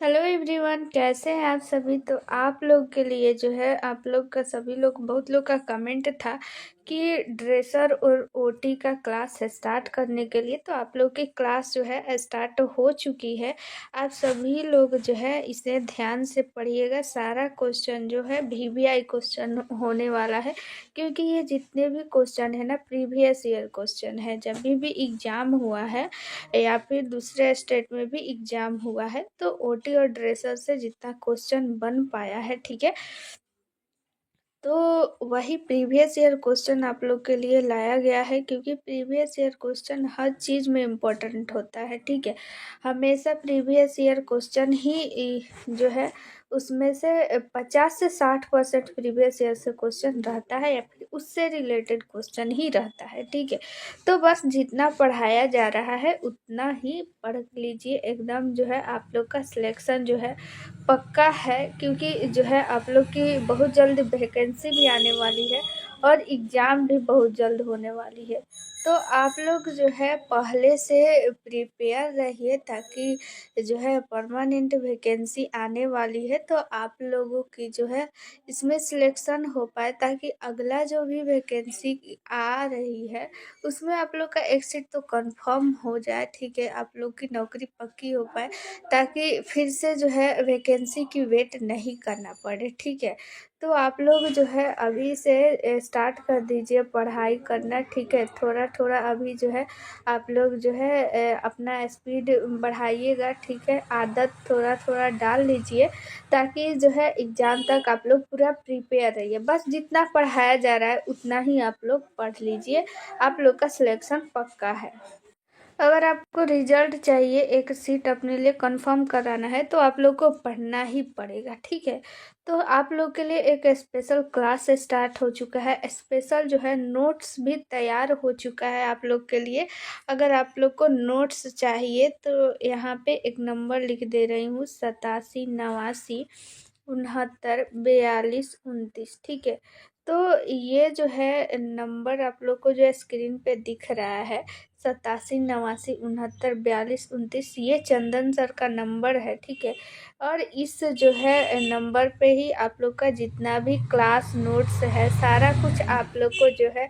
Hello everyone, कैसे हैं आप सभी। तो आप लोग के लिए जो है आप लोग का सभी लोग बहुत लोग का कमेंट था कि ड्रेसर और ओटी का क्लास स्टार्ट करने के लिए। तो आप लोग की क्लास जो है स्टार्ट हो चुकी है। आप सभी लोग जो है इसे ध्यान से पढ़िएगा। सारा क्वेश्चन जो है वीवीआई क्वेश्चन होने वाला है, क्योंकि ये जितने भी क्वेश्चन है ना प्रीवियस ईयर क्वेश्चन है। जब भी एग्जाम हुआ है या फिर दूसरे स्टेट में भी एग्जाम हुआ है तो ओटी और ड्रेसर से जितना क्वेश्चन बन पाया है, ठीक है, तो वही प्रीवियस ईयर क्वेश्चन आप लोग के लिए लाया गया है। क्योंकि प्रीवियस ईयर क्वेश्चन हर चीज़ में इम्पोर्टेंट होता है, ठीक है। हमेशा प्रीवियस ईयर क्वेश्चन ही जो है उसमें से 50 से 60% प्रीवियस ईयर से क्वेश्चन रहता है या फिर उससे रिलेटेड क्वेश्चन ही रहता है, ठीक है। तो बस जितना पढ़ाया जा रहा है उतना ही पढ़ लीजिए। एकदम जो है आप लोग का सिलेक्शन जो है पक्का है, क्योंकि जो है आप लोग की बहुत जल्द वैकेंसी भी आने वाली है और एग्ज़ाम भी बहुत जल्द होने वाली है। तो आप लोग जो है पहले से प्रिपेयर रहिए, ताकि जो है परमानेंट वैकेंसी आने वाली है तो आप लोगों की जो है इसमें सिलेक्शन हो पाए, ताकि अगला जो भी वैकेंसी आ रही है उसमें आप लोग का एक सीट तो कंफर्म हो जाए, ठीक है। आप लोग की नौकरी पक्की हो पाए, ताकि फिर से जो है वैकेंसी की वेट नहीं करना पड़े, ठीक है। तो आप लोग जो है अभी से स्टार्ट कर दीजिए पढ़ाई करना, ठीक है। थोड़ा थोड़ा अभी जो है आप लोग जो है अपना स्पीड बढ़ाइएगा, ठीक है। आदत थोड़ा थोड़ा डाल लीजिए, ताकि जो है एग्ज़ाम तक आप लोग पूरा प्रिपेयर रहिए। बस जितना पढ़ाया जा रहा है उतना ही आप लोग पढ़ लीजिए, आप लोग का सिलेक्शन पक्का है। अगर आपको रिजल्ट चाहिए, एक सीट अपने लिए कंफर्म कराना है, तो आप लोग को पढ़ना ही पड़ेगा, ठीक है। तो आप लोग के लिए एक स्पेशल क्लास स्टार्ट हो चुका है। स्पेशल जो है नोट्स भी तैयार हो चुका है आप लोग के लिए। अगर आप लोग को नोट्स चाहिए तो यहाँ पे एक नंबर लिख दे रही हूँ, 87 89 69 42 29, ठीक है। तो ये जो है नंबर आप लोग को जो स्क्रीन पे दिख रहा है, 87 89 69 42 29, ये चंदन सर का नंबर है, ठीक है। और इस जो है नंबर पे ही आप लोग का जितना भी क्लास नोट्स है सारा कुछ आप लोग को जो है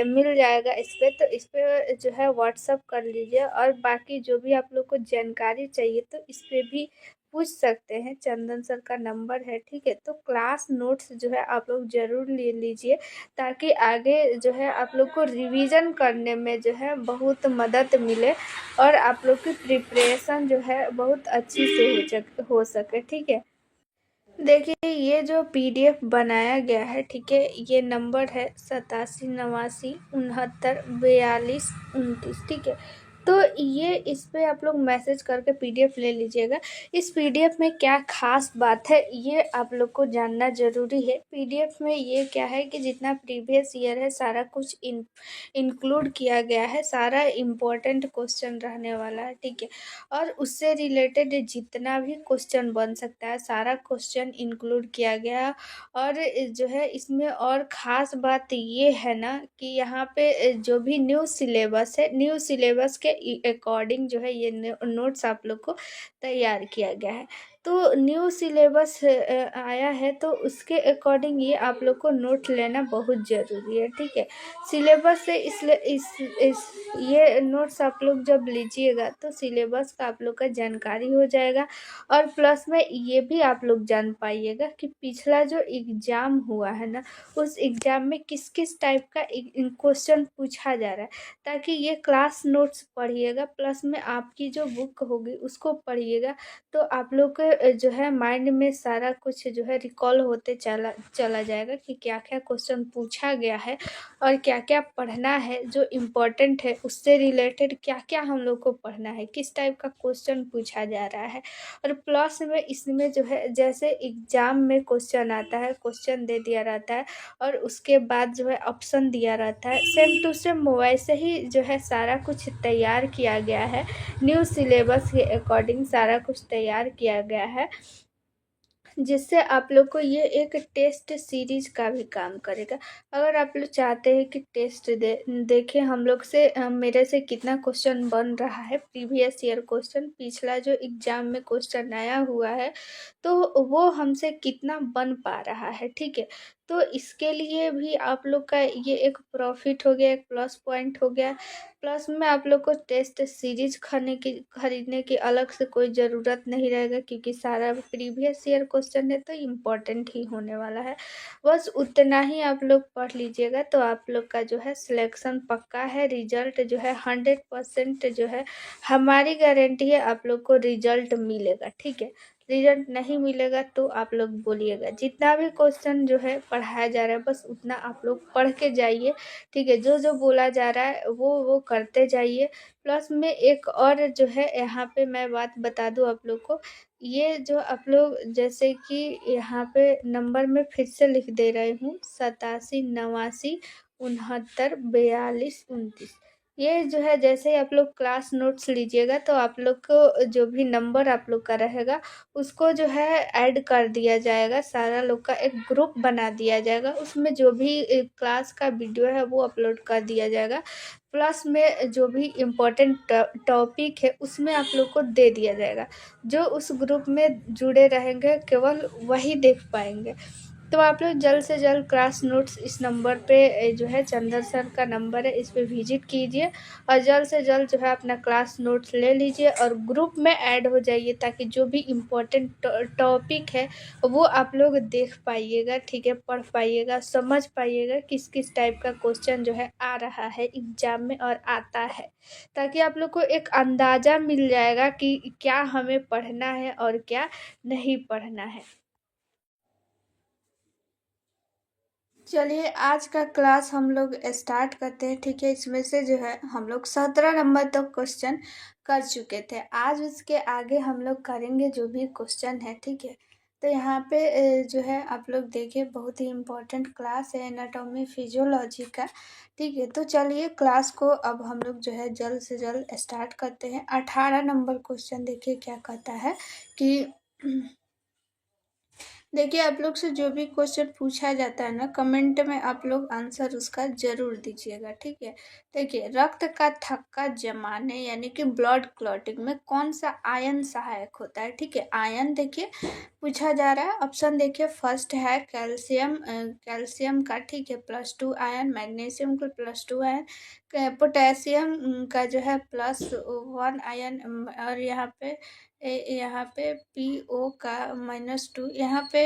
मिल जाएगा इस पे। तो इस पे जो है व्हाट्सअप कर लीजिए, और बाकी जो भी आप लोग को जानकारी चाहिए तो इस पे भी पूछ सकते हैं। चंदन सर का नंबर है, ठीक है। तो क्लास नोट्स जो है आप लोग ज़रूर ले लीजिए, ताकि आगे जो है आप लोग को रिवीजन करने में जो है बहुत मदद मिले और आप लोग की प्रिपरेशन जो है बहुत अच्छी से हो सके, ठीक है। देखिए ये जो पीडीएफ बनाया गया है, ठीक है, ये नंबर है 87 89 69 42 29, ठीक है। तो ये इस पे आप लोग मैसेज करके पीडीएफ ले लीजिएगा। इस पीडीएफ में क्या खास बात है ये आप लोग को जानना ज़रूरी है। पीडीएफ में ये क्या है कि जितना प्रीवियस ईयर है सारा कुछ इंक्लूड किया गया है, सारा इम्पोर्टेंट क्वेश्चन रहने वाला है, ठीक है। और उससे रिलेटेड जितना भी क्वेश्चन बन सकता है सारा क्वेश्चन इंक्लूड किया गया। और जो है इसमें और ख़ास बात ये है ना कि यहाँ पे जो भी न्यू सिलेबस है, न्यू सिलेबस के अकॉर्डिंग जो है ये नोट्स आप लोग को तैयार किया गया है। तो न्यू सिलेबस आया है तो उसके अकॉर्डिंग ये आप लोग को नोट लेना बहुत ज़रूरी है, ठीक है। सिलेबस से इसलिए इस ये नोट्स आप लोग जब लीजिएगा तो सिलेबस का आप लोग का जानकारी हो जाएगा। और प्लस में ये भी आप लोग जान पाइएगा कि पिछला जो एग्ज़ाम हुआ है ना उस एग्ज़ाम में किस किस टाइप का क्वेश्चन पूछा जा रहा है, ताकि ये क्लास नोट्स पढ़िएगा प्लस में आपकी जो बुक होगी उसको पढ़िएगा। तो आप लोग के जो है माइंड में सारा कुछ जो है रिकॉल होते चला चला जाएगा कि क्या क्या क्वेश्चन पूछा गया है और क्या क्या पढ़ना है, जो इम्पोर्टेंट है उससे रिलेटेड क्या क्या हम लोग को पढ़ना है, किस टाइप का क्वेश्चन पूछा जा रहा है। और प्लस में इसमें जो है जैसे एग्ज़ाम में क्वेश्चन आता है, क्वेश्चन दे दिया रहता है और उसके बाद जो है ऑप्शन दिया रहता है, सेम टू सेम मोबाइल से ही जो है सारा कुछ तैयार किया गया है। न्यू सिलेबस के अकॉर्डिंग सारा कुछ तैयार किया गया है, जिससे आप लोग को ये एक टेस्ट सीरीज का भी काम करेगा। अगर आप लोग चाहते हैं कि टेस्ट देखें हम लोग से, मेरे से कितना क्वेश्चन बन रहा है, प्रीवियस ईयर क्वेश्चन, पिछला जो एग्जाम में क्वेश्चन आया हुआ है तो वो हमसे कितना बन पा रहा है, ठीक है। तो इसके लिए भी आप लोग का ये एक प्रॉफिट हो गया, एक प्लस पॉइंट हो गया। प्लस में आप लोग को टेस्ट सीरीज खरीदने की अलग से कोई ज़रूरत नहीं रहेगा, क्योंकि सारा प्रीवियस ईयर क्वेश्चन है तो इम्पोर्टेंट ही होने वाला है। बस उतना ही आप लोग पढ़ लीजिएगा तो आप लोग का जो है सिलेक्शन पक्का है। रिजल्ट जो है 100% जो है हमारी गारंटी है, आप लोग को रिजल्ट मिलेगा, ठीक है। रिजल्ट नहीं मिलेगा तो आप लोग बोलिएगा। जितना भी क्वेश्चन जो है पढ़ाया जा रहा है बस उतना आप लोग पढ़ के जाइए, ठीक है। जो जो बोला जा रहा है वो करते जाइए। प्लस में एक और जो है यहाँ पे मैं बात बता दूँ आप लोग को, ये जो आप लोग जैसे कि यहाँ पे नंबर में फिर से लिख दे रही हूँ, 87 89 69 42 29। ये जो है जैसे ही आप लोग क्लास नोट्स लीजिएगा तो आप लोग को जो भी नंबर आप लोग का रहेगा उसको जो है ऐड कर दिया जाएगा, सारा लोग का एक ग्रुप बना दिया जाएगा, उसमें जो भी क्लास का वीडियो है वो अपलोड कर दिया जाएगा। प्लस में जो भी इम्पोर्टेंट टॉपिक है उसमें आप लोग को दे दिया जाएगा। जो उस ग्रुप में जुड़े रहेंगे केवल वही देख पाएंगे। तो आप लोग जल्द से जल्द क्लास नोट्स इस नंबर पे जो है चंदन सर का नंबर है, इस पे विजिट कीजिए और जल्द से जल्द जो है अपना क्लास नोट्स ले लीजिए और ग्रुप में ऐड हो जाइए, ताकि जो भी इम्पोर्टेंट टॉपिक है वो आप लोग देख पाइएगा, ठीक है, पढ़ पाइएगा, समझ पाइएगा किस किस टाइप का क्वेश्चन जो है आ रहा है एग्जाम में और आता है, ताकि आप लोग को एक अंदाज़ा मिल जाएगा कि क्या हमें पढ़ना है और क्या नहीं पढ़ना है। चलिए आज का क्लास हम लोग स्टार्ट करते हैं, ठीक है। इसमें से जो है हम लोग 17 नंबर तक क्वेश्चन कर चुके थे। आज उसके आगे हम लोग करेंगे जो भी क्वेश्चन है, ठीक है। तो यहाँ पे जो है आप लोग देखिए बहुत ही इम्पोर्टेंट क्लास है एनाटॉमी फिजियोलॉजी का, ठीक है। तो चलिए क्लास को अब हम लोग जो है जल्द से जल्द स्टार्ट करते हैं। 18 नंबर क्वेश्चन देखिए क्या कहता है कि देखिए आप लोग से जो भी क्वेश्चन पूछा जाता है ना, कमेंट में आप लोग आंसर उसका जरूर दीजिएगा, ठीक है। देखिए रक्त का थक्का जमाने यानी कि ब्लड क्लॉटिंग में कौन सा आयन सहायक होता है, ठीक है। आयन देखिए पूछा जा रहा है। ऑप्शन देखिए फर्स्ट है कैल्शियम, कैल्शियम का, ठीक है, +2 आयन, मैग्नीशियम का +2 आयन, पोटेशियम का जो है +1 आयन, और यहाँ पे PO का -2, यहाँ पे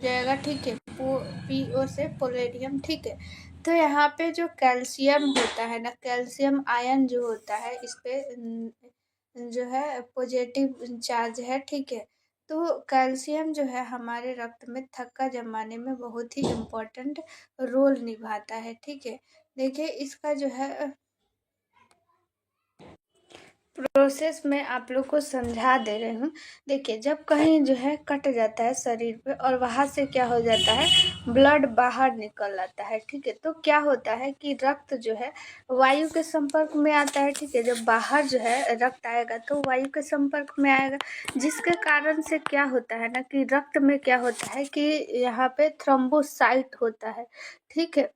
जाएगा, ठीक है, PO से पोलेडियम, ठीक है। तो यहाँ पे जो कैल्शियम होता है ना, कैल्शियम आयन जो होता है इस पे जो है पॉजिटिव चार्ज है, ठीक है। तो कैल्शियम जो है हमारे रक्त में थक्का जमाने में बहुत ही इम्पोर्टेंट रोल निभाता है, ठीक है। देखिए इसका जो है प्रोसेस में आप लोग को समझा दे रही हूँ। देखिए जब कहीं जो है कट जाता है शरीर पे और वहाँ से क्या हो जाता है, ब्लड बाहर निकल आता है, ठीक है। तो क्या होता है कि रक्त जो है वायु के संपर्क में आता है, ठीक है। जब बाहर जो है रक्त आएगा तो वायु के संपर्क में आएगा, जिसके कारण से क्या होता है ना कि रक्त में क्या होता है कि यहाँ पे थ्रोम्बोसाइट होता है, ठीक है।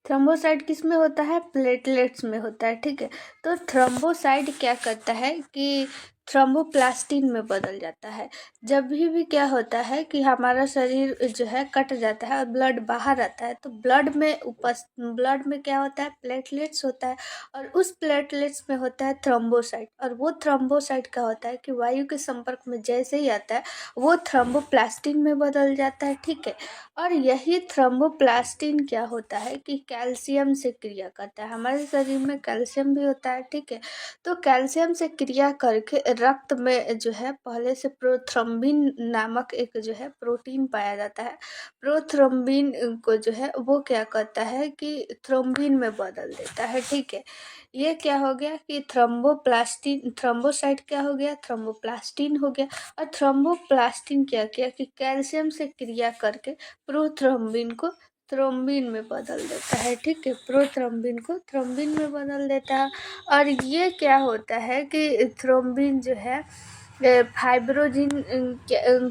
थ्रोम्बोसाइट किस में होता है, प्लेटलेट्स में होता है, ठीक है। तो थ्रोम्बोसाइट क्या करता है कि थ्रोम्बोप्लास्टिन में बदल जाता है। जब भी क्या होता है कि हमारा शरीर जो है कट जाता है और ब्लड बाहर आता है तो ब्लड में क्या होता है, प्लेटलेट्स होता है, और उस प्लेटलेट्स में होता है थ्रोम्बोसाइट, और वो थ्रोम्बोसाइट क्या होता है कि वायु के संपर्क में जैसे ही आता है वो थ्रोम्बोप्लास्टिन में बदल जाता है, ठीक है। और यही थ्रोम्बोप्लास्टिन क्या होता है कि कैल्शियम से क्रिया करता है। हमारे शरीर में कैल्शियम भी होता है, ठीक है। तो कैल्शियम से क्रिया करके रक्त में जो है पहले से प्रोथ्रोम्बिन नामक एक जो है प्रोटीन पाया जाता है। प्रोथ्रोम्बिन को जो है वो क्या करता है कि थ्रोम्बिन में बदल देता है, ठीक है। ये क्या हो गया कि थ्रोम्बोप्लास्टिन, थ्रोम्बोसाइट क्या हो गया, थ्रोम्बोप्लास्टिन हो गया। और थ्रोम्बोप्लास्टिन क्या किया कि कैल्शियम से क्रिया करके प्रोथ्रोम्बिन को थ्रोम्बिन में बदल देता है, ठीक है, प्रोथ्रोम्बिन को थ्रोम्बिन में बदल देता है। और ये क्या होता है कि थ्रोम्बिन जो है फाइब्रोजिन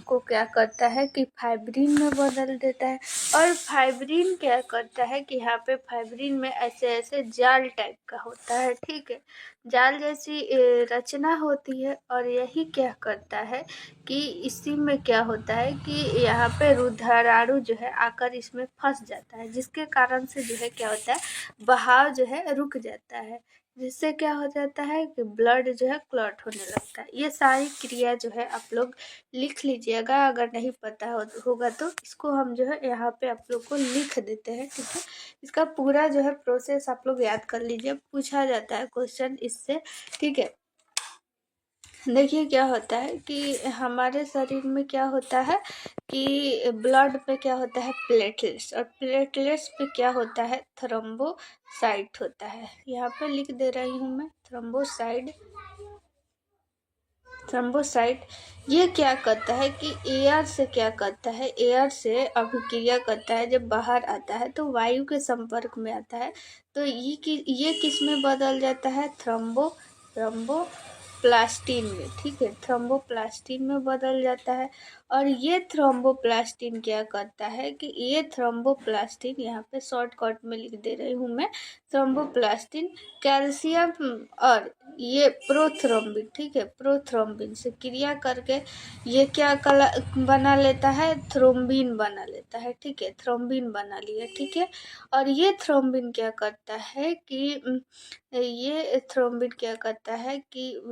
को क्या करता है कि फाइब्रिन में बदल देता है। और फाइब्रिन क्या करता है कि यहाँ पे फाइब्रिन में ऐसे ऐसे जाल टाइप का होता है, ठीक है, जाल जैसी रचना होती है। और यही क्या करता है कि इसी में क्या होता है कि यहाँ पे रुधिराणु जो है आकर इसमें फंस जाता है, जिसके कारण से जो है क्या होता है, बहाव जो है रुक जाता है, जिससे क्या हो जाता है कि ब्लड जो है क्लॉट होने लगता है। ये सारी क्रिया जो है आप लोग लिख लीजिएगा, अगर नहीं पता होगा तो इसको हम जो है यहाँ पे आप लोग को लिख देते हैं, ठीक है। इसका पूरा जो है प्रोसेस आप लोग याद कर लीजिए, पूछा जाता है क्वेश्चन इससे, ठीक है। देखिए क्या होता है कि हमारे शरीर में क्या होता है कि ब्लड पे क्या होता है, प्लेटलेट्स, और प्लेटलेट्स पे क्या होता है, थ्रोम्बोसाइट होता है। यहाँ पे लिख दे रही हूँ मैं, थ्रोम्बोसाइट। ये क्या करता है कि एयर से क्या करता है, एयर से अभिक्रिया करता है, जब बाहर आता है तो वायु के संपर्क में आता है, तो ये किस में बदल जाता है, थ्रोम्बोप्लास्टिन में, ठीक है, थ्रोम्बोप्लास्टिन में बदल जाता है। और ये थ्रोम्बोप्लास्टिन क्या करता है कि ये थ्रोम्बोप्लास्टिन, यहाँ पे शॉर्टकट में लिख दे रही हूँ मैं, थ्रोम्बोप्लास्टिन कैल्शियम और ये प्रोथ्रोम्बिन, ठीक है, प्रोथ्रोम्बिन से क्रिया करके ये क्या बना लेता है, थ्रोम्बिन बना लेता है, ठीक है, थ्रोम्बिन बना लिया, ठीक है। और ये थ्रोम्बिन क्या करता है कि ये थ्रोम्बिन क्या करता है कि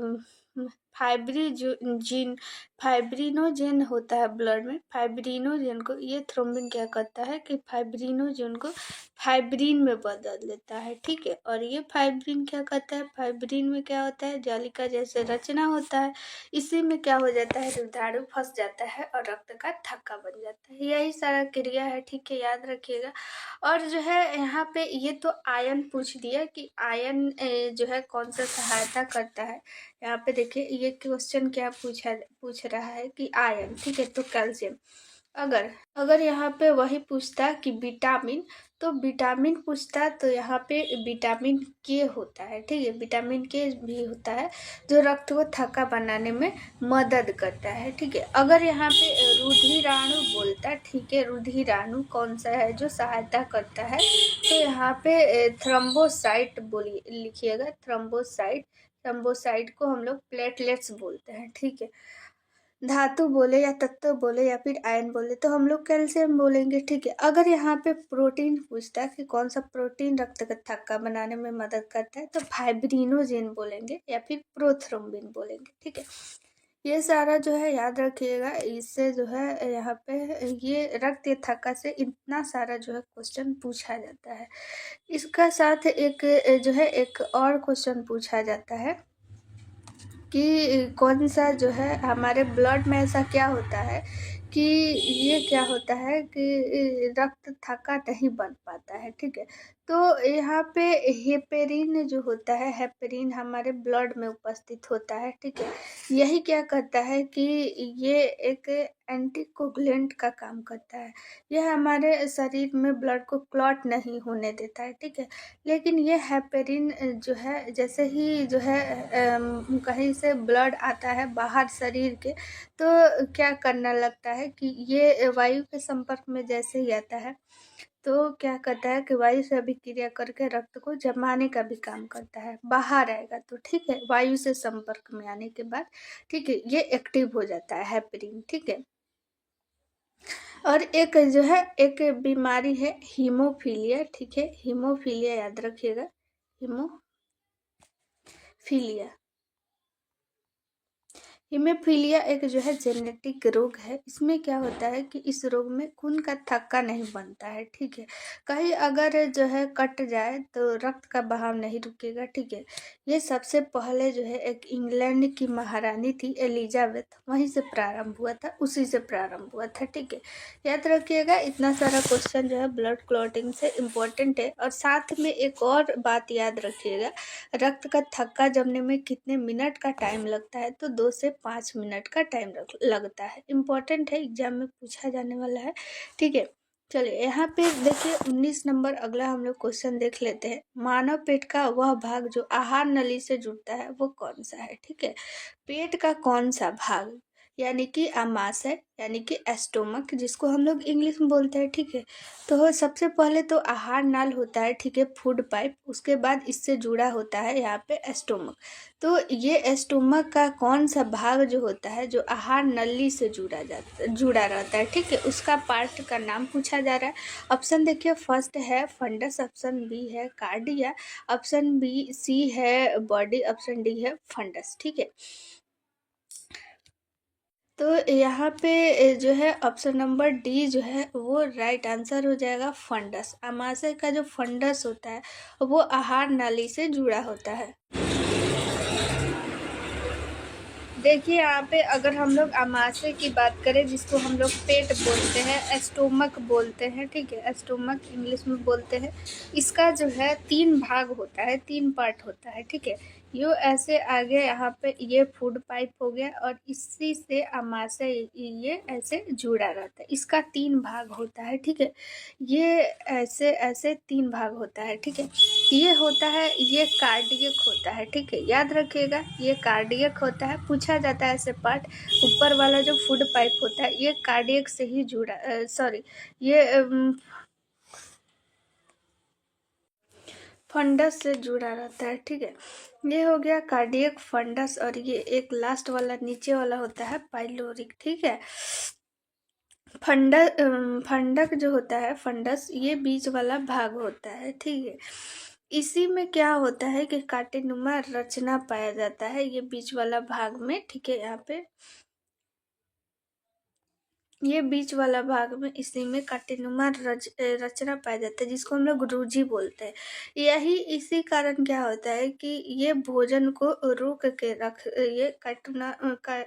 फाइब्रिनोजेन होता है ब्लड में, फाइब्रिनोजेन को ये थ्रोम्बिन क्या करता है कि फाइब्रिनोजेन को फाइब्रिन में बदल देता है, ठीक है। और ये फाइब्रिन क्या करता है, फाइब्रिन में क्या होता है, जालिका जैसे रचना होता है, इसी में क्या हो जाता है, रुधिराणु फंस जाता है और रक्त का थक्का बन जाता है। यही सारा क्रिया है, ठीक है, याद रखिएगा। और जो है यहाँ पे ये तो आयन पूछ दिया कि आयन जो है कौन सा सहायता करता है। यहाँ पे देखिए ये क्वेश्चन क्या पूछ रहा है कि आयन, ठीक है, तो कैल्शियम। अगर यहाँ पे वही पूछता कि विटामिन, तो विटामिन पूछता तो यहाँ पे विटामिन के होता है, ठीक है, विटामिन के भी होता है जो रक्त को थक्का बनाने में मदद करता है, ठीक है। अगर यहाँ पे रुधिराणु बोलता, ठीक है, रुधिराणु कौन सा है जो सहायता करता है, तो यहाँ पे थ्रोम्बोसाइट बोलिए, लिखिएगा, थ्रोम्बोसाइट को हम लोग प्लेटलेट्स बोलते हैं, ठीक है। धातु बोले या तत्व बोले या फिर आयन बोले तो हम लोग कैल्शियम बोलेंगे, ठीक है। अगर यहाँ पे प्रोटीन पूछता है कि कौन सा प्रोटीन रक्त का थक्का बनाने में मदद करता है, तो फाइब्रिनोजेन बोलेंगे या फिर प्रोथ्रोम्बिन बोलेंगे, ठीक है। ये सारा जो है याद रखिएगा, इससे जो है यहाँ पे ये रक्त थक्का से इतना सारा जो है क्वेश्चन पूछा जाता है। इसका साथ एक जो है एक और क्वेश्चन पूछा जाता है कि कौन सा जो है हमारे ब्लड में ऐसा क्या होता है कि ये क्या होता है कि रक्त थक्का नहीं बन पाता है, ठीक है। तो यहाँ पे हेपेरिन जो होता है, हेपेरिन हमारे ब्लड में उपस्थित होता है, ठीक है। यही क्या करता है कि ये एक एंटीकोगुलेंट का काम करता है। यह हमारे शरीर में ब्लड को क्लॉट नहीं होने देता है, ठीक है। लेकिन ये हेपेरिन जो है जैसे ही जो है कहीं से ब्लड आता है बाहर शरीर के, तो क्या करना लगता है कि ये वायु के संपर्क में जैसे ही आता है तो क्या करता है कि वायु से अभिक्रिया करके रक्त को जमाने का भी काम करता है, बाहर आएगा तो, ठीक है, वायु से संपर्क में आने के बाद, ठीक है, ये एक्टिव हो जाता है हेपेरिन, ठीक है। और एक जो है एक बीमारी है हीमोफीलिया, ठीक है, हीमोफीलिया याद रखिएगा, हीमोफीलिया। हीमोफीलिया एक जो है जेनेटिक रोग है। इसमें क्या होता है कि इस रोग में खून का थक्का नहीं बनता है, ठीक है। कहीं अगर जो है कट जाए तो रक्त का बहाव नहीं रुकेगा, ठीक है। ये सबसे पहले जो है एक इंग्लैंड की महारानी थी एलिजाबेथ, वहीं से प्रारंभ हुआ था, उसी से प्रारंभ हुआ था, ठीक है। याद रखिएगा, इतना सारा क्वेश्चन जो है ब्लड क्लॉटिंग से इम्पोर्टेंट है। और साथ में एक और बात याद रखिएगा, रक्त का थक्का जमने में कितने मिनट का टाइम लगता है, तो 2 से 5 मिनट का टाइम लगता है। इम्पोर्टेंट है, एग्जाम में पूछा जाने वाला है, ठीक है। चलिए यहाँ पे देखिए 19 नंबर अगला हम लोग क्वेश्चन देख लेते हैं। मानव पेट का वह भाग जो आहार नली से जुड़ता है वो कौन सा है? ठीक है, पेट का कौन सा भाग, यानी कि आमाशय यानी कि एस्टोमक जिसको हम लोग इंग्लिश में बोलते हैं। ठीक है, तो सबसे पहले तो आहार नाल होता है, ठीक है, फूड पाइप। उसके बाद इससे जुड़ा होता है यहाँ पे एस्टोमक। तो ये एस्टोमक का कौन सा भाग जो होता है जो आहार नली से जुड़ा रहता है, ठीक है, उसका पार्ट का नाम पूछा जा रहा है। ऑप्शन देखिए, फर्स्ट है फंडस, ऑप्शन बी है कार्डिया, ऑप्शन बी सी है बॉडी, ऑप्शन डी है फंडस। ठीक है, तो यहाँ पे जो है ऑप्शन नंबर डी जो है वो राइट आंसर हो जाएगा, फंडस। आमाशय का जो फंडस होता है वो आहार नाली से जुड़ा होता है। देखिए यहाँ पे अगर हम लोग आमाशय की बात करें, जिसको हम लोग पेट बोलते हैं, एस्टोमक बोलते हैं, ठीक है, एस्टोमक इंग्लिश में बोलते हैं, इसका जो है 3 भाग होता है, 3 पार्ट होता है। ठीक है, यो ऐसे आगे यहाँ पे ये फूड पाइप हो गया और इसी से आमाशय ये ऐसे जुड़ा रहता है, इसका 3 भाग होता है। ठीक है, ये ऐसे ऐसे 3 भाग होता है। ठीक है, ये होता है, ये कार्डियक होता है। ठीक है, याद रखिएगा, ये कार्डियक होता है, पूछा जाता है ऐसे पार्ट। ऊपर वाला जो फूड पाइप होता है ये कार्डियक से ही जुड़ा, सॉरी, ये फंडस से जुड़ा रहता है। ठीक है, ये हो गया कार्डियक, फंडस, और ये एक लास्ट वाला नीचे वाला होता है पाइलोरिक। ठीक है, फंडक जो होता है, फंडस, ये बीच वाला भाग होता है। ठीक है, इसी में क्या होता है कि कांटेनुमा रचना पाया जाता है, ये बीच वाला भाग में। ठीक है, यहाँ पे ये बीच वाला भाग में इसी में कांटेनुमा रचना पाया जाता है, जिसको हम लोग रुझी बोलते हैं। यही इसी कारण क्या होता है कि ये भोजन को रोक के रख, ये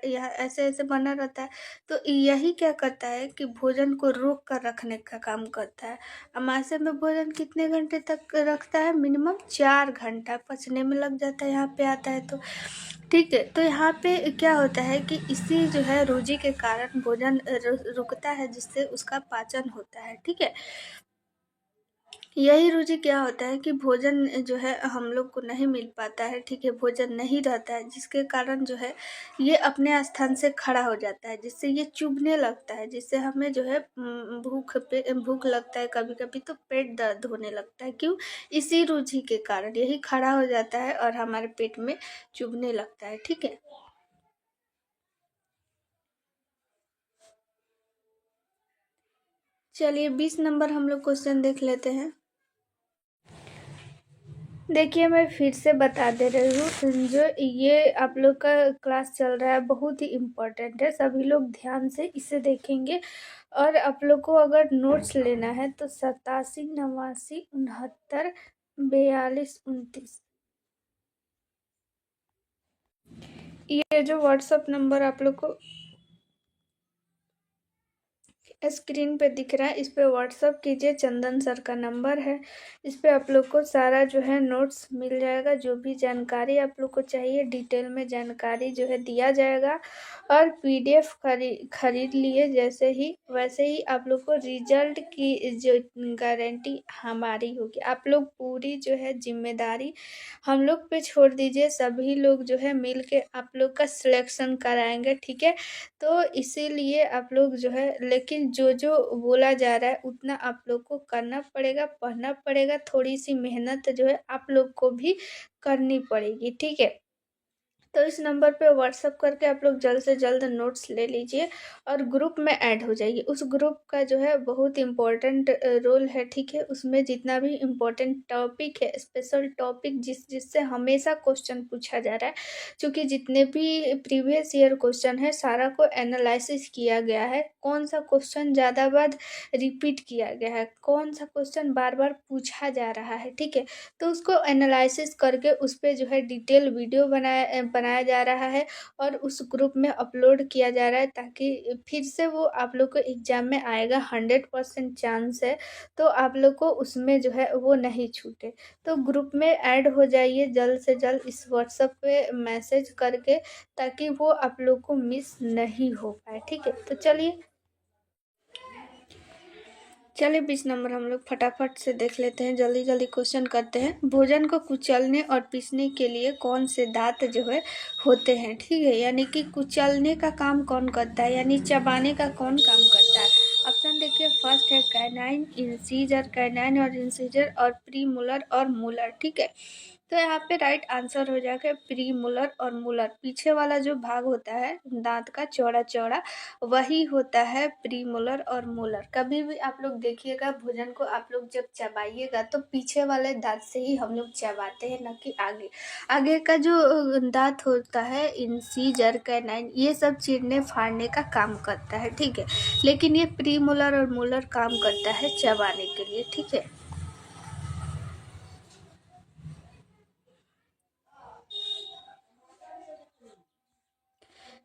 यह ऐसे ऐसे बना रहता है, तो यही क्या करता है कि भोजन को रोक कर रखने का काम करता है। अमाशय में भोजन कितने घंटे तक रखता है? मिनिमम 4 घंटा पचने में लग जाता है, यहाँ पे आता है तो। ठीक है, तो यहाँ पे क्या होता है कि इसी जो है रूझी के कारण भोजन रुकता है, जिससे उसका पाचन होता है। ठीक है, यही रुचि क्या होता है कि भोजन जो है हम लोग को नहीं मिल पाता है। ठीक है, भोजन नहीं रहता है, जिसके कारण जो है ये अपने स्थान से खड़ा हो जाता है, जिससे ये चुभने लगता है, जिससे हमें जो है भूख लगता है, कभी कभी तो पेट दर्द होने लगता है। क्यों? इसी रुचि के कारण यही खड़ा हो जाता है और हमारे पेट में चुभने लगता है। ठीक है, चलिए 20 नंबर हम लोग क्वेश्चन देख लेते हैं। देखिए मैं फिर से बता दे रही हूँ, जो ये आप लोग का क्लास चल रहा है बहुत ही इम्पोर्टेंट है, सभी लोग ध्यान से इसे देखेंगे। और आप लोग को अगर नोट्स लेना है तो 87, 89, 69, 42, 29, ये जो व्हाट्सअप नंबर आप लोग को स्क्रीन पे दिख रहा है, इस पे व्हाट्सअप कीजिए, चंदन सर का नंबर है। इस पे आप लोग को सारा जो है नोट्स मिल जाएगा, जो भी जानकारी आप लोग को चाहिए डिटेल में जानकारी जो है दिया जाएगा। और पीडीएफ खरीद लिए जैसे ही, वैसे ही आप लोग को रिजल्ट की जो गारंटी हमारी होगी। आप लोग पूरी जो है जिम्मेदारी हम लोग पे छोड़ दीजिए, सभी लोग जो है मिल के आप लोग का सिलेक्शन कराएंगे। ठीक है, तो इसीलिए आप लोग जो है, लेकिन जो जो बोला जा रहा है उतना आप लोग को करना पड़ेगा, पढ़ना पड़ेगा, थोड़ी सी मेहनत जो है आप लोग को भी करनी पड़ेगी। ठीक है, तो इस नंबर पे व्हाट्सअप करके आप लोग जल्द से जल्द नोट्स ले लीजिए और ग्रुप में ऐड हो जाइए। उस ग्रुप का जो है बहुत इम्पोर्टेंट रोल है। ठीक है, उसमें जितना भी इम्पोर्टेंट टॉपिक है, स्पेशल टॉपिक जिससे हमेशा क्वेश्चन पूछा जा रहा है, क्योंकि जितने भी प्रीवियस ईयर क्वेश्चन है सारा को एनालिसिस किया गया है, कौन सा क्वेश्चन ज़्यादा बार रिपीट किया गया है, कौन सा क्वेश्चन बार बार पूछा जा रहा है। ठीक है, तो उसको एनालिसिस करके उस पर जो है डिटेल वीडियो बनाया जा रहा है और उस ग्रुप में अपलोड किया जा रहा है, ताकि फिर से वो आप लोग को एग्जाम में आएगा, 100% चांस है, तो आप लोग को उसमें जो है वो नहीं छूटे। तो ग्रुप में ऐड हो जाइए जल्द से जल्द इस व्हाट्सएप पे मैसेज करके, ताकि वो आप लोग को मिस नहीं हो पाए। ठीक है, तो चलिए चलिए 20 नंबर हम लोग फटाफट से देख लेते हैं, जल्दी जल्दी क्वेश्चन करते हैं। भोजन को कुचलने और पीसने के लिए कौन से दांत जो है होते हैं, ठीक है। यानी कि कुचलने का काम कौन करता है, यानी चबाने का कौन काम करता है। ऑप्शन देखिए, फर्स्ट है कैनाइन, इंसीजर, कैनाइन और इंसीजर, और प्रीमोलर और मोलर, ठीक है। तो यहाँ पे राइट आंसर हो जाएगा प्रीमोलर और मोलर। पीछे वाला जो भाग होता है दांत का चौड़ा चौड़ा, वही होता है प्रीमोलर और मोलर। कभी भी आप लोग देखिएगा, भोजन को आप लोग जब चबाइएगा तो पीछे वाले दांत से ही हम लोग चबाते हैं, न कि आगे। आगे का जो दांत होता है इंसीजर, कैनाइन, ये सब चीरने फाड़ने का काम करता है, ठीक है। लेकिन ये प्रीमोलर और मोलर काम करता है चबाने के लिए, ठीक है।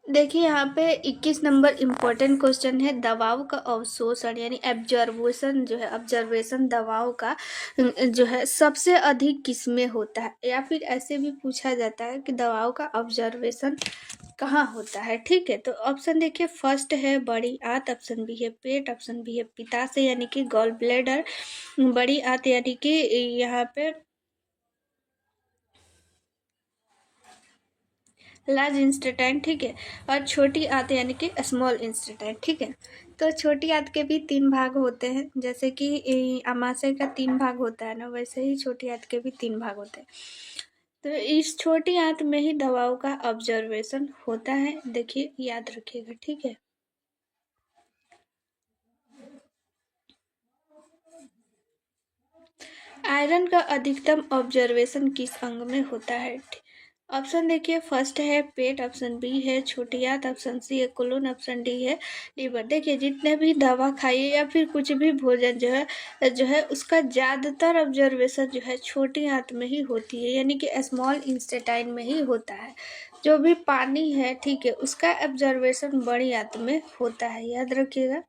देखिए यहाँ पे 21 नंबर इम्पोर्टेंट क्वेश्चन है, दवाओं का अवशोषण यानी एब्जॉर्बेशन जो है, ऑब्जर्वेशन दवाओं का जो है सबसे अधिक किसमें होता है, या फिर ऐसे भी पूछा जाता है कि दवाओं का ऑब्जर्वेशन कहाँ होता है, ठीक है। तो ऑप्शन देखिए, फर्स्ट है बड़ी आंत, ऑप्शन बी है पेट, ऑप्शन बी है पित्ताशय यानी कि गॉल ब्लैडर, बड़ी आंत यानी कि यहाँ पे लार्ज इंस्टेटाइन, ठीक है। और छोटी आंत यानी कि स्मॉल इंस्टेटाइन, ठीक है। तो छोटी आंत के भी 3 भाग होते हैं, जैसे कि आमाशय का 3 भाग होता है ना, वैसे ही छोटी आंत के भी 3 भाग होते हैं। तो इस छोटी आंत में ही दवाओं का ऑब्जर्वेशन होता है, देखिए याद रखिएगा, ठीक है। आयरन का अधिकतम ऑब्जर्वेशन किस अंग में होता है। ऑप्शन देखिए, फर्स्ट है पेट, ऑप्शन बी है छोटी आंत, ऑप्शन सी है कोलन, ऑप्शन डी है लीवर। देखिए जितने भी दवा खाइए या फिर कुछ भी भोजन जो है उसका ज़्यादातर ऑब्जर्वेशन जो है छोटी आंत में ही होती है, यानी कि स्मॉल इंस्टेटाइन में ही होता है। जो भी पानी है, ठीक है, उसका ऑब्जर्वेशन बड़ी आंत में होता है, याद रखिएगा।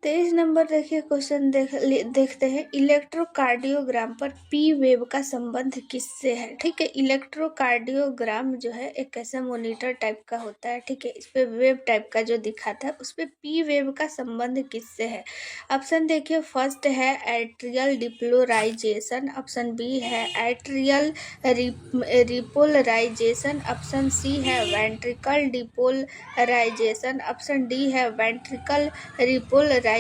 तेईस नंबर देखिए क्वेश्चन देखते हैं, इलेक्ट्रोकार्डियोग्राम पर पी वेव का संबंध किससे है, ठीक है। इलेक्ट्रोकार्डियोग्राम जो है एक ऐसा मॉनिटर टाइप का होता है, ठीक है। इस पे वेव टाइप का जो दिखाता है, उस पे पी वेव का संबंध किससे है। ऑप्शन देखिए, फर्स्ट है एट्रियल डिपोलराइजेशन, ऑप्शन बी है एट्रियल रिपोलराइजेशन, ऑप्शन सी है वेंट्रिकल डिपोलराइजेशन, ऑप्शन डी है वेंट्रिकल रिपोलराइजेशन,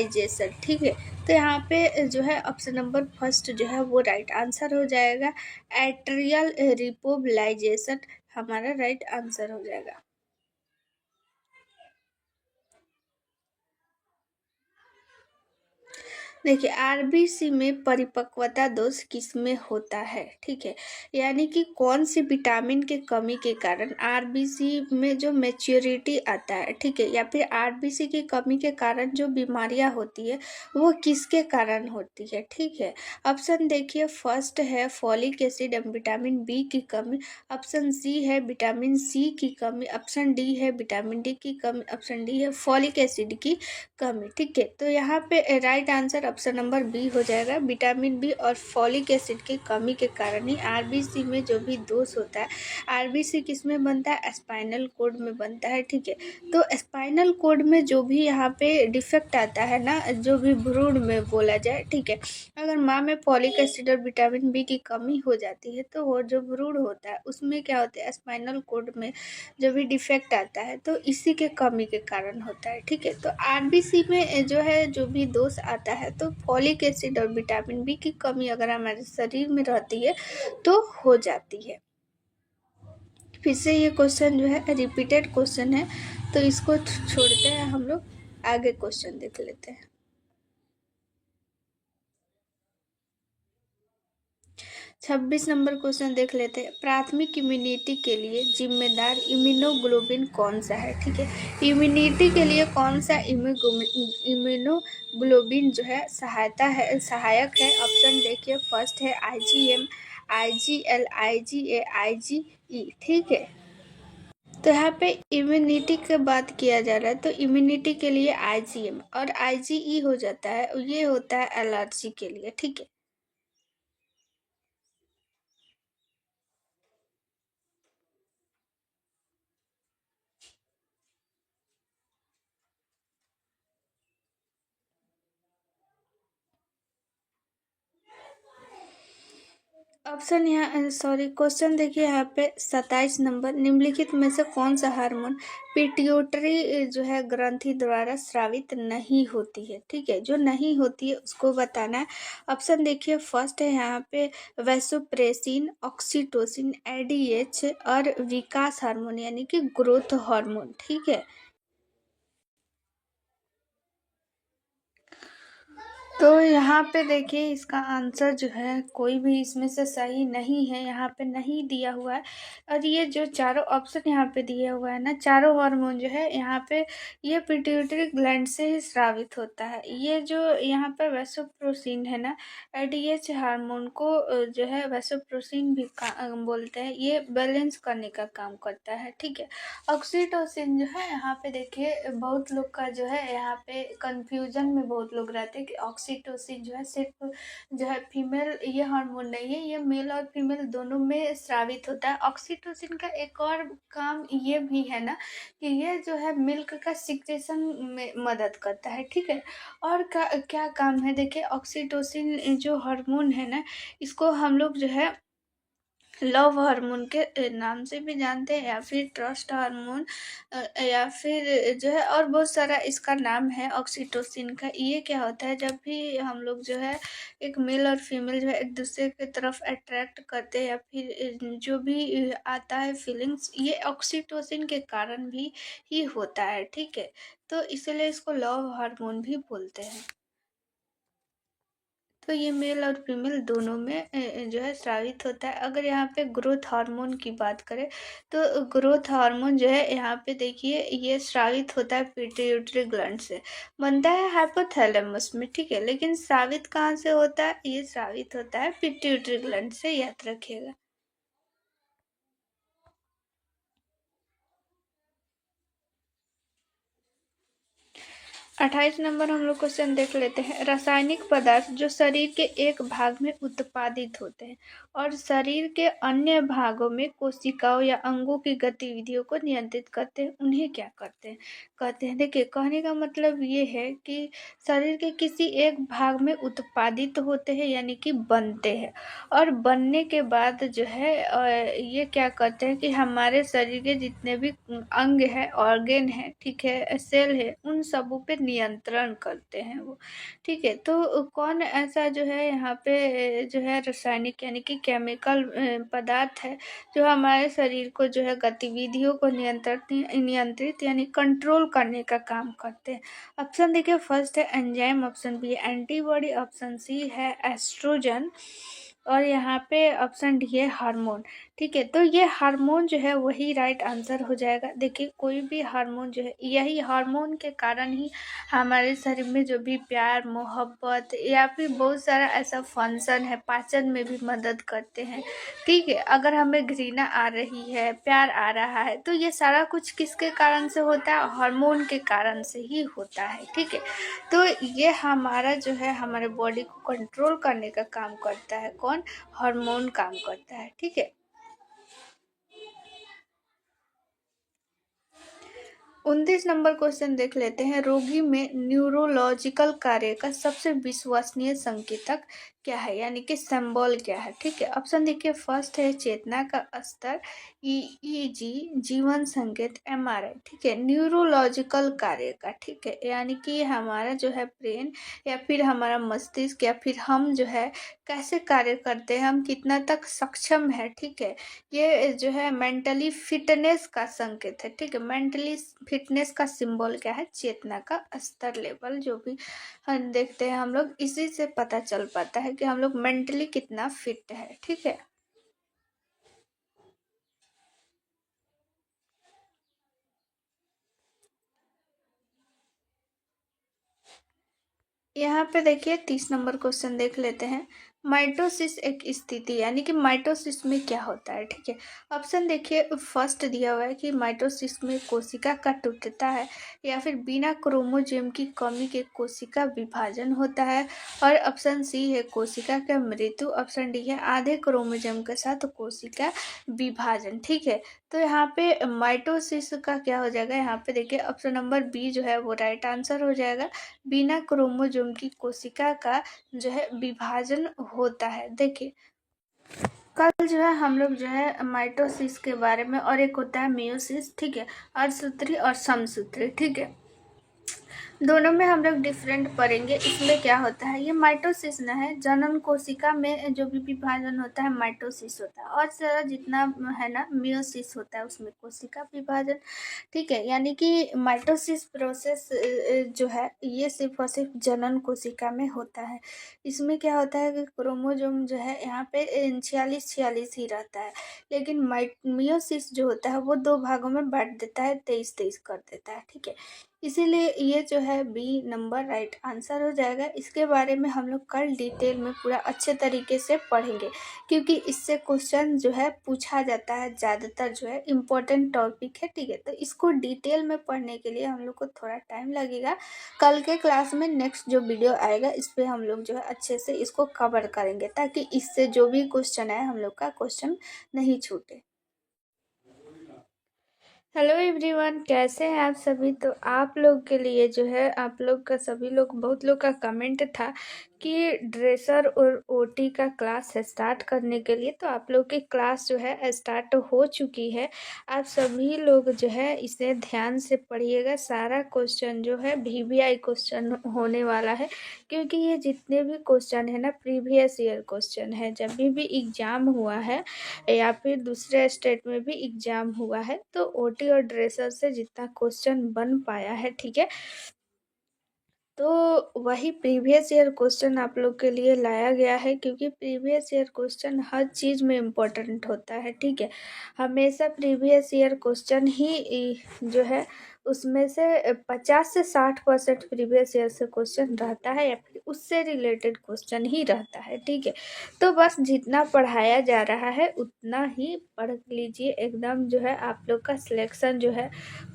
ठीक है। तो यहाँ पे जो है ऑप्शन नंबर फर्स्ट जो है वो राइट आंसर हो जाएगा, एट्रियल रिपोलराइजेशन हमारा राइट आंसर हो जाएगा। देखिए आरबीसी में परिपक्वता दोष किस में होता है, ठीक है। यानी कि कौन सी विटामिन के कमी के कारण आरबीसी में जो मैच्योरिटी आता है, ठीक है, या फिर आरबीसी की कमी के कारण जो बीमारियां होती है वो किसके कारण होती है, ठीक है। ऑप्शन देखिए, फर्स्ट है फॉलिक एसिड एवं विटामिन बी की कमी, ऑप्शन सी है विटामिन सी की कमी, ऑप्शन डी है विटामिन डी की कमी, ऑप्शन डी है फॉलिक एसिड की कमी, ठीक है। तो यहाँ पे right answer option number B हो जाएगा, विटामिन बी और फॉलिक एसिड की कमी के कारण ही आरबीसी में जो भी दोष होता है, आरबीसी किस में बनता है, स्पाइनल कोड में बनता है, ठीक है। तो स्पाइनल कोड में जो भी यहाँ पे डिफेक्ट आता है ना, जो भी भ्रूण में बोला जाए, ठीक है, अगर माँ में फॉलिक एसिड और विटामिन बी की कमी हो जाती है तो वो जो भ्रूण होता है उसमें क्या होता है, स्पाइनल कोड में जो भी डिफेक्ट आता है तो इसी के कमी के कारण होता है, ठीक है। तो आरबीसी में जो है जो भी दोष आता है तो फॉलिक एसिड और विटामिन बी की कमी अगर हमारे शरीर में रहती है तो हो जाती है। फिर से ये क्वेश्चन जो है रिपीटेड क्वेश्चन है, तो इसको छोड़ते हैं हम लोग, आगे क्वेश्चन देख लेते हैं। 26 नंबर क्वेश्चन देख लेते हैं, प्राथमिक इम्यूनिटी के लिए जिम्मेदार इम्यूनोग्लोबिन कौन सा है, ठीक है। इम्यूनिटी के लिए कौन सा इम्यूनोग्लोबिन जो है सहायक है। ऑप्शन देखिए, फर्स्ट है आईजीएम, आईजीएल, आईजीए, आईजीई, ठीक है। तो यहाँ पे इम्यूनिटी की बात किया जा रहा है, तो इम्यूनिटी के लिए आईजीएम और आईजीई हो जाता है, ये होता है एलर्जी के लिए, ठीक है। ऑप्शन यहाँ सॉरी क्वेश्चन देखिए यहाँ पे 27 नंबर, निम्नलिखित में से कौन सा हार्मोन पिट्यूटरी जो है ग्रंथि द्वारा स्रावित नहीं होती है। ठीक है, जो नहीं होती है उसको बताना है। ऑप्शन देखिए फर्स्ट है यहाँ पे वैसोप्रेसिन, ऑक्सीटोसिन, एडीएच और विकास हार्मोन यानी कि ग्रोथ हार्मोन। ठीक है, तो यहाँ पे देखिए इसका आंसर जो है कोई भी इसमें से सही नहीं है, यहाँ पे नहीं दिया हुआ है। और ये जो चारों ऑप्शन यहाँ पे दिया हुआ है ना, चारों हार्मोन जो है यहाँ पे ये पिट्यूटरी ग्लैंड से ही स्रावित होता है। ये जो यहाँ पर वैसोप्रोसिन है ना, एडीएच हार्मोन को जो है वैसोप्रोसिन भी बोलते हैं, ये बैलेंस करने का काम करता है। ठीक है, ऑक्सीटोसिन जो है यहाँ पे देखिए बहुत लोग का जो है यहाँ पे कंफ्यूजन में बहुत लोग रहते हैं कि ऑक्सीटोसिन जो है सिर्फ जो है फीमेल ये हार्मोन नहीं है, ये मेल और फीमेल दोनों में स्रावित होता है। ऑक्सीटोसिन का एक और काम ये भी है ना कि ये जो है मिल्क का सिक्रेशन में मदद करता है। ठीक है, और क्या काम है देखिए, ऑक्सीटोसिन जो हार्मोन है ना, इसको हम लोग जो है लव हार्मोन के नाम से भी जानते हैं, या फिर ट्रस्ट हार्मोन, या फिर जो है और बहुत सारा इसका नाम है ऑक्सीटोसिन का। ये क्या होता है, जब भी हम लोग जो है एक मेल और फीमेल जो है एक दूसरे की तरफ अट्रैक्ट करते हैं, या फिर जो भी आता है फीलिंग्स, ये ऑक्सीटोसिन के कारण भी ही होता है। ठीक है, तो इसलिए इसको लव हार्मोन भी बोलते हैं। तो ये मेल और फीमेल दोनों में जो है स्रावित होता है। अगर यहाँ पे ग्रोथ हार्मोन की बात करें तो ग्रोथ हार्मोन जो है यहाँ पे देखिए ये स्रावित होता है पिट्यूटरी ग्लैंड से, बनता है हाइपोथैलेमस में। ठीक है, लेकिन स्रावित कहाँ से होता है, ये स्रावित होता है पिट्यूटरी ग्लैंड से, याद रखिएगा। 28 नंबर हम लोग क्वेश्चन देख लेते हैं। रासायनिक पदार्थ जो शरीर के एक भाग में उत्पादित होते हैं और शरीर के अन्य भागों में कोशिकाओं या अंगों की गतिविधियों को नियंत्रित करते हैं, उन्हें क्या करते हैं, कहते हैं। देखिए कहने का मतलब ये है कि शरीर के किसी एक भाग में उत्पादित होते हैं यानी कि बनते हैं, और बनने के बाद जो है ये क्या करते हैं कि हमारे शरीर के जितने भी अंग है, ऑर्गेन है, ठीक है, सेल है, उन सबों पे नियंत्रण करते हैं वो। ठीक है, तो कौन ऐसा जो है यहाँ पे जो है रासायनिक यानी कि केमिकल पदार्थ है जो हमारे शरीर को जो है गतिविधियों को नियंत्रित यानी कंट्रोल करने का काम करते हैं। ऑप्शन देखिए फर्स्ट है एंजाइम, ऑप्शन बी है एंटीबॉडी, ऑप्शन सी है एस्ट्रोजन, और यहाँ पे ऑप्शन डी है हार्मोन। ठीक है, तो ये हार्मोन जो है वही राइट आंसर हो जाएगा। देखिए कोई भी हार्मोन जो है, यही हार्मोन के कारण ही हमारे शरीर में जो भी प्यार, मोहब्बत या फिर बहुत सारा ऐसा फंक्शन है, पाचन में भी मदद करते हैं। ठीक है, अगर हमें घृणा आ रही है, प्यार आ रहा है, तो ये सारा कुछ किसके कारण से होता है, हार्मोन के कारण से ही होता है। ठीक है, तो ये हमारा जो है हमारे बॉडी को कंट्रोल करने का काम करता है, कौन, हार्मोन काम करता है। ठीक है, 29 नंबर क्वेश्चन देख लेते हैं। रोगी में न्यूरोलॉजिकल कार्य का सबसे विश्वसनीय संकेतक क्या है, यानी कि सिंबल क्या है। ठीक है, ऑप्शन देखिए फर्स्ट है चेतना का स्तर, ईईजी, जीवन संकेत, एमआरआई। ठीक है, न्यूरोलॉजिकल कार्य का, ठीक है, यानी कि हमारा जो है ब्रेन या फिर हमारा मस्तिष्क या फिर हम जो है कैसे कार्य करते हैं, हम कितना तक सक्षम है। ठीक है, ये जो है मेंटली फिटनेस का संकेत है। ठीक है, मेंटली फिटनेस का सिंबल क्या है, चेतना का स्तर, लेवल, जो भी हम देखते हैं हम लोग, इसी से पता चल पाता है कि हम लोग मेंटली कितना फिट है। ठीक है, यहाँ पे देखिए 30 नंबर क्वेश्चन देख लेते हैं। माइटोसिस एक स्थिति यानी कि माइटोसिस में क्या होता है। ठीक है, ऑप्शन देखिए फर्स्ट दिया हुआ है कि माइटोसिस में कोशिका का टूटता है, या फिर बिना क्रोमोसोम की कमी के कोशिका विभाजन होता है, और ऑप्शन सी है कोशिका का मृत्यु, ऑप्शन डी है आधे क्रोमोसोम के साथ कोशिका विभाजन। ठीक है, तो यहाँ पे माइटोसिस का क्या हो जाएगा, यहाँ पे देखिए ऑप्शन नंबर बी जो है वो राइट आंसर हो जाएगा। बिना क्रोमोसोम की कोशिका का जो है विभाजन होता है। देखिए कल जो है हम लोग जो है माइटोसिस के बारे में, और एक होता है मियोसिस, ठीक है, अर्धसूत्री और समसूत्री, ठीक है, दोनों में हम लोग डिफरेंट पढ़ेंगे। इसमें क्या होता है, ये माइटोसिस न है, जनन कोशिका में जो भी विभाजन होता है माइटोसिस होता है, और सारा जितना है ना मियोसिस होता है उसमें कोशिका विभाजन, ठीक है। यानी कि माइटोसिस प्रोसेस जो है ये सिर्फ और सिर्फ जनन कोशिका में होता है। इसमें क्या होता है कि क्रोमोजोम जो है यहाँ पे 46 ही रहता है, लेकिन मियोसिस जो होता है वो दो भागों में बांट देता है, 23 कर देता है, ठीक है। इसीलिए ये जो है बी नंबर राइट आंसर हो जाएगा। इसके बारे में हम लोग कल डिटेल में पूरा अच्छे तरीके से पढ़ेंगे, क्योंकि इससे क्वेश्चन जो है पूछा जाता है, ज़्यादातर जो है इम्पोर्टेंट टॉपिक है, ठीक है। तो इसको डिटेल में पढ़ने के लिए हम लोग को थोड़ा टाइम लगेगा। कल के क्लास में नेक्स्ट जो वीडियो आएगा इस पर हम लोग जो है अच्छे से इसको कवर करेंगे, ताकि इससे जो भी क्वेश्चन है हम लोग का क्वेश्चन नहीं छूटे। हेलो एवरीवन, कैसे हैं आप सभी। तो आप लोग के लिए जो है आप लोग का सभी लोग बहुत लोग का कमेंट था कि ड्रेसर और ओटी का क्लास है स्टार्ट करने के लिए। तो आप लोग की क्लास जो है स्टार्ट हो चुकी है। आप सभी लोग जो है इसे ध्यान से पढ़िएगा। सारा क्वेश्चन जो है वीवीआई क्वेश्चन होने वाला है, क्योंकि ये जितने भी क्वेश्चन है ना प्रीवियस ईयर क्वेश्चन है। जब भी एग्ज़ाम हुआ है या फिर दूसरे स्टेट में भी एग्ज़ाम हुआ है तो ओटी और ड्रेसर से जितना क्वेश्चन बन पाया है, ठीक है, तो वही प्रीवियस ईयर क्वेश्चन आप लोग के लिए लाया गया है, क्योंकि प्रीवियस ईयर क्वेश्चन हर चीज़ में इम्पोर्टेंट होता है, ठीक है। हमेशा प्रीवियस ईयर क्वेश्चन ही जो है उसमें से 50 से 60% प्रीवियस ईयर से क्वेश्चन रहता है, या फिर उससे रिलेटेड क्वेश्चन ही रहता है, ठीक है। तो बस जितना पढ़ाया जा रहा है उतना ही पढ़ लीजिए, एकदम जो है आप लोग का सिलेक्शन जो है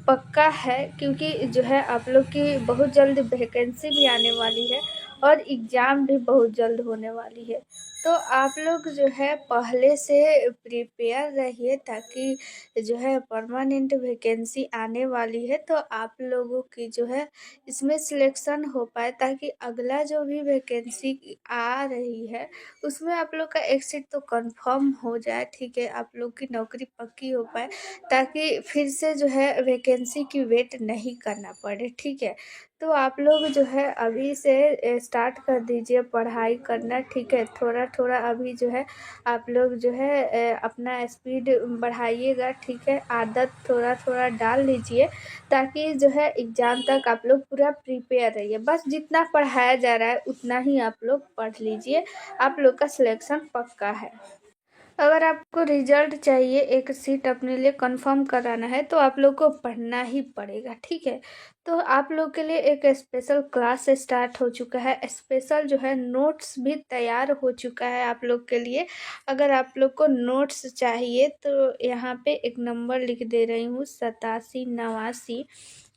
पक्का है, क्योंकि जो है आप लोग की बहुत जल्द वैकेंसी भी आने वाली है और एग्ज़ाम भी बहुत जल्द होने वाली है। तो आप लोग जो है पहले से प्रिपेयर रहिए, ताकि जो है परमानेंट वैकेंसी आने वाली है तो आप लोगों की जो है इसमें सिलेक्शन हो पाए, ताकि अगला जो भी वैकेंसी आ रही है उसमें आप लोग का एक सीट तो कंफर्म हो जाए, ठीक है, आप लोग की नौकरी पक्की हो पाए, ताकि फिर से जो है वैकेंसी की वेट नहीं करना पड़े, ठीक है। तो आप लोग जो है अभी से स्टार्ट कर दीजिए पढ़ाई करना, ठीक है। थोड़ा थोड़ा अभी जो है आप लोग जो है अपना स्पीड बढ़ाइएगा, ठीक है, आदत थोड़ा थोड़ा डाल लीजिए, ताकि जो है एग्ज़ाम तक आप लोग पूरा प्रिपेयर रहिए। बस जितना पढ़ाया जा रहा है उतना ही आप लोग पढ़ लीजिए, आप लोग का सिलेक्शन पक्का है। अगर आपको रिजल्ट चाहिए, एक सीट अपने लिए कंफर्म कराना है, तो आप लोग को पढ़ना ही पड़ेगा, ठीक है। तो आप लोग के लिए एक स्पेशल क्लास स्टार्ट हो चुका है, स्पेशल जो है नोट्स भी तैयार हो चुका है आप लोग के लिए। अगर आप लोग को नोट्स चाहिए तो यहाँ पे एक नंबर लिख दे रही हूँ, 87 89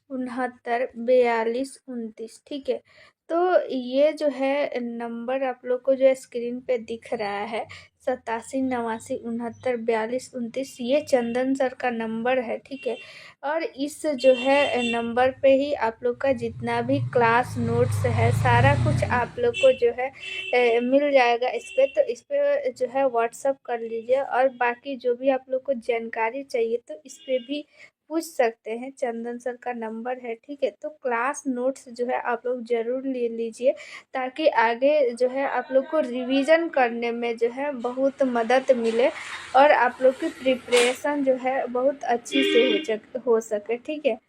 69 42 29, ठीक है। तो ये जो है नंबर आप लोग को जो स्क्रीन पे दिख रहा है, 87 89 69 42 29, ये चंदन सर का नंबर है, ठीक है। और इस जो है नंबर पे ही आप लोग का जितना भी क्लास नोट्स है सारा कुछ आप लोग को जो है मिल जाएगा इस पे। तो इस पे जो है व्हाट्सअप कर लीजिए, और बाकी जो भी आप लोग को जानकारी चाहिए तो इस पे भी पूछ सकते हैं, चंदन सर का नंबर है, ठीक है। तो क्लास नोट्स जो है आप लोग ज़रूर ले लीजिए, ताकि आगे जो है आप लोग को रिवीजन करने में जो है बहुत मदद मिले, और आप लोग की प्रिपरेशन जो है बहुत अच्छी से हो सके, ठीक है।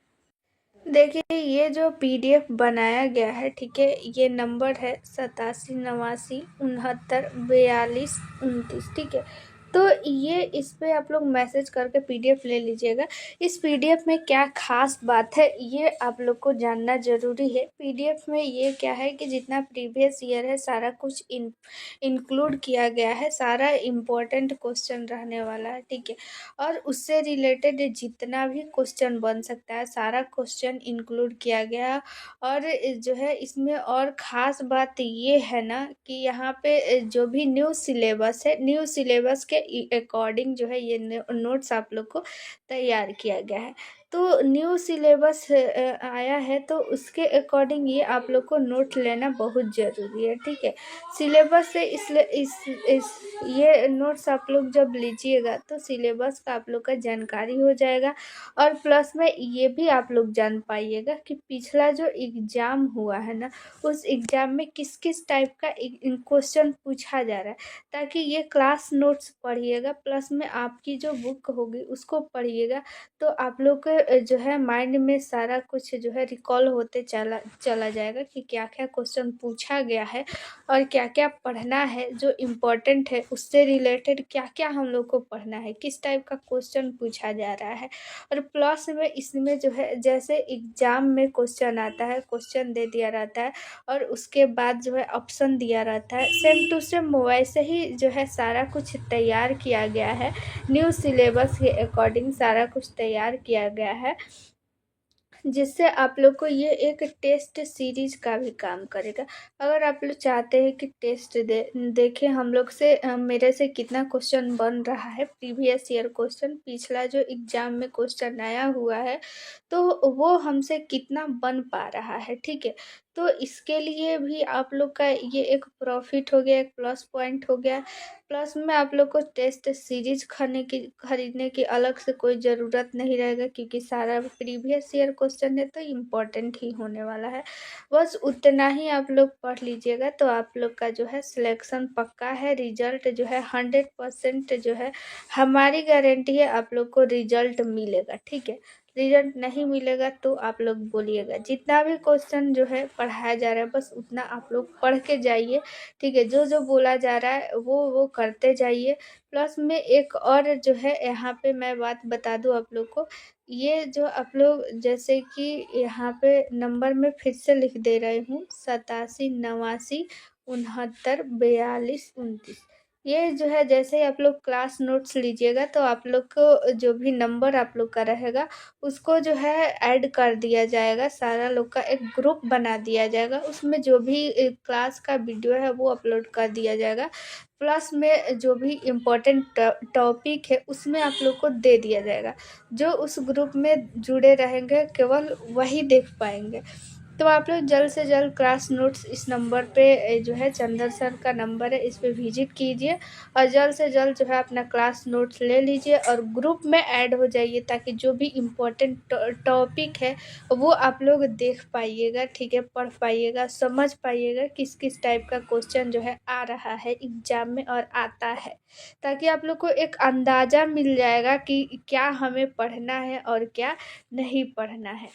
देखिए ये जो पीडीएफ बनाया गया है, ठीक है, ये नंबर है 87 89 69 42 29, ठीक है। तो ये इस पे आप लोग मैसेज करके पीडीएफ ले लीजिएगा। इस पीडीएफ में क्या खास बात है ये आप लोग को जानना ज़रूरी है। पीडीएफ में ये क्या है कि जितना प्रीवियस ईयर है सारा कुछ इंक्लूड किया गया है, सारा इम्पोर्टेंट क्वेश्चन रहने वाला है, ठीक है। और उससे रिलेटेड जितना भी क्वेश्चन बन सकता है सारा क्वेश्चन इंक्लूड किया गया। और जो है इसमें और ख़ास बात ये है ना कि यहाँ पे जो भी न्यू सिलेबस है, न्यू सिलेबस के अकॉर्डिंग जो है ये नोट्स आप लोग को तैयार किया गया है। तो न्यू सिलेबस आया है, तो उसके अकॉर्डिंग ये आप लोग को नोट लेना बहुत ज़रूरी है, ठीक है। सिलेबस से इसलिए इस ये नोट्स आप लोग जब लीजिएगा तो सिलेबस का आप लोग का जानकारी हो जाएगा, और प्लस में ये भी आप लोग जान पाइएगा कि पिछला जो एग्ज़ाम हुआ है ना, उस एग्ज़ाम में किस किस टाइप का क्वेश्चन पूछा जा रहा है, ताकि ये क्लास नोट्स पढ़िएगा, प्लस में आपकी जो बुक होगी उसको पढ़िएगा, तो आप लोग के जो है माइंड में सारा कुछ जो है रिकॉल होते चला जाएगा कि क्या क्या क्वेश्चन पूछा गया है और क्या क्या पढ़ना है, जो इम्पोर्टेंट है उससे रिलेटेड क्या क्या हम लोग को पढ़ना है, किस टाइप का क्वेश्चन पूछा जा रहा है। और प्लस में इसमें जो है जैसे एग्ज़ाम में क्वेश्चन आता है, क्वेश्चन दे दिया रहता है और उसके बाद जो है ऑप्शन दिया रहता है, सेम टू सेम वैसे ही जो है सारा कुछ तैयार किया गया है, न्यू सिलेबस के अकॉर्डिंग सारा कुछ तैयार किया गया है, जिससे आप लोग को ये एक टेस्ट सीरीज का भी काम करेगा। अगर आप लोग चाहते हैं कि टेस्ट देखें हम लोग से, मेरे से कितना क्वेश्चन बन रहा है, प्रीवियस ईयर क्वेश्चन, पिछला जो एग्ज़ाम में क्वेश्चन आया हुआ है, तो वो हमसे कितना बन पा रहा है, ठीक है। तो इसके लिए भी आप लोग का ये एक प्रॉफिट हो गया, एक प्लस पॉइंट हो गया। प्लस में आप लोग को टेस्ट सीरीज खरीदने की अलग से कोई ज़रूरत नहीं रहेगा, क्योंकि सारा प्रीवियस ईयर क्वेश्चन है तो इम्पोर्टेंट ही होने वाला है। बस उतना ही आप लोग पढ़ लीजिएगा तो आप लोग का जो है सिलेक्शन पक्का है। रिजल्ट जो है 100% जो है हमारी गारंटी है, आप लोग को रिजल्ट मिलेगा, ठीक है। रिजल्ट नहीं मिलेगा तो आप लोग बोलिएगा। जितना भी क्वेश्चन जो है पढ़ाया जा रहा है बस उतना आप लोग पढ़ के जाइए, ठीक है। जो जो बोला जा रहा है वो करते जाइए। प्लस में एक और जो है यहाँ पे मैं बात बता दूँ आप लोग को, ये जो आप लोग जैसे कि यहाँ पे नंबर में फिर से लिख दे रही हूँ, 87 89 69 42 29। ये जो है जैसे ही आप लोग क्लास नोट्स लीजिएगा तो आप लोग को जो भी नंबर आप लोग का रहेगा उसको जो है ऐड कर दिया जाएगा, सारा लोग का एक ग्रुप बना दिया जाएगा, उसमें जो भी क्लास का वीडियो है वो अपलोड कर दिया जाएगा। प्लस में जो भी इम्पोर्टेंट टॉपिक है उसमें आप लोग को दे दिया जाएगा। जो उस ग्रुप में जुड़े रहेंगे केवल वही देख पाएंगे। तो आप लोग जल्द से जल्द क्लास नोट्स इस नंबर पे जो है चंदर सर का नंबर है, इस पे विजिट कीजिए और जल्द से जल्द जो है अपना क्लास नोट्स ले लीजिए और ग्रुप में ऐड हो जाइए, ताकि जो भी इम्पोर्टेंट टॉपिक है वो आप लोग देख पाइएगा, ठीक है, पढ़ पाइएगा, समझ पाइएगा किस किस टाइप का क्वेश्चन जो है आ रहा है एग्जाम में और आता है, ताकि आप लोग को एक अंदाज़ा मिल जाएगा कि क्या हमें पढ़ना है और क्या नहीं पढ़ना है।